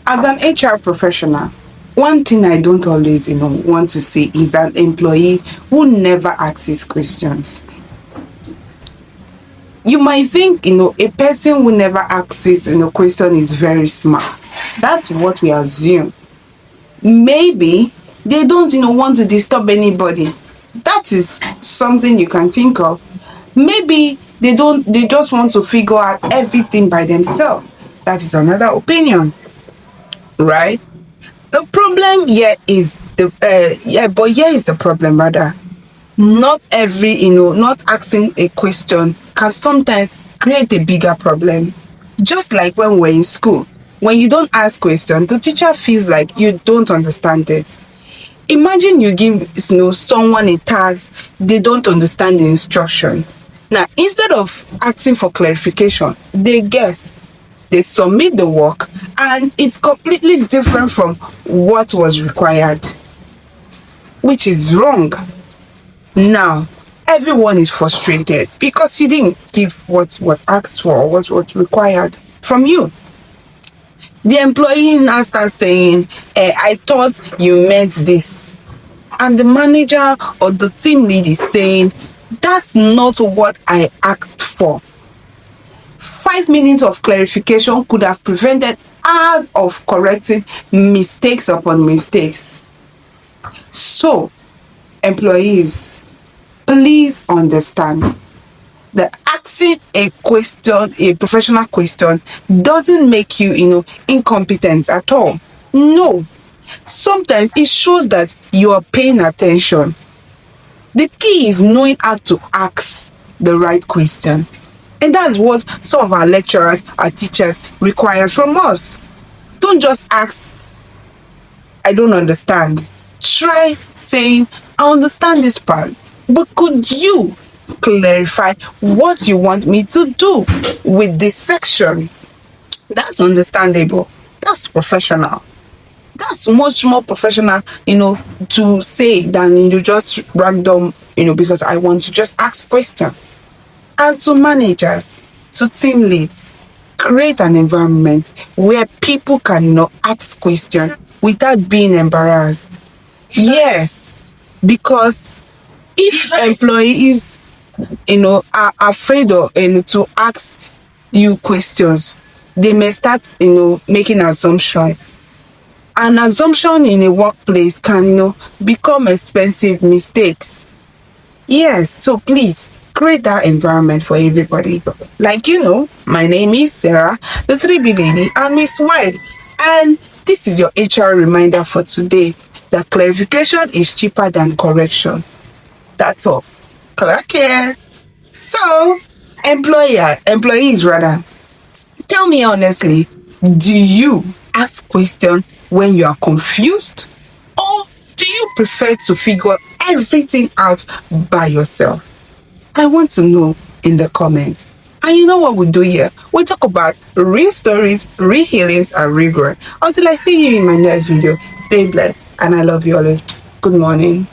As an HR professional, one thing I don't always, want to see is an employee who never asks questions. You might think, a person who never asks, question is very smart. That's what we assume. Maybe they don't, want to disturb anybody. That is something you can think of. Maybe they just want to figure out everything by themselves. That is another opinion, right? The problem here is here is the problem rather. Not every, not asking a question can sometimes create a bigger problem. Just like when we're in school, when you don't ask questions, the teacher feels like you don't understand it. Imagine you give, someone a task, they don't understand the instruction. Now, instead of asking for clarification, they guess, they submit the work, and it's completely different from what was required, which is wrong. Now, everyone is frustrated because you didn't give what was asked for or what was required from you. The employee now starts saying, I thought you meant this. And the manager or the team lead is saying, that's not what I asked for. 5 minutes of clarification could have prevented hours of correcting mistakes upon mistakes. So, employees, please understand that asking a question, a professional question, doesn't make you, incompetent at all. No. Sometimes it shows that you are paying attention. The key is knowing how to ask the right question. And that's what some of our lecturers, our teachers requires from us. Don't just ask, I don't understand. Try saying, I understand this part, but could you clarify what you want me to do with this section? That's understandable. That's professional. That's much more professional, to say than just random, because I want to just ask questions. And to managers, to team leads, create an environment where people can, ask questions without being embarrassed. Yes, because if employees, are afraid of, to ask you questions, they may start, making assumptions. An assumption in a workplace can, become expensive mistakes. Yes, so please create that environment for everybody. Like, my name is Sarah, the 3B lady, and Miss White. And this is your HR reminder for today, that clarification is cheaper than correction. That's all. Click here. So, employees rather, tell me honestly, do you ask questions when you are confused, or do you prefer to figure everything out by yourself? I want to know in the comments. And you know what we do here? We talk about real stories, real healings, and real growth. Until I see you in my next video, stay blessed, and I love you always. Good morning.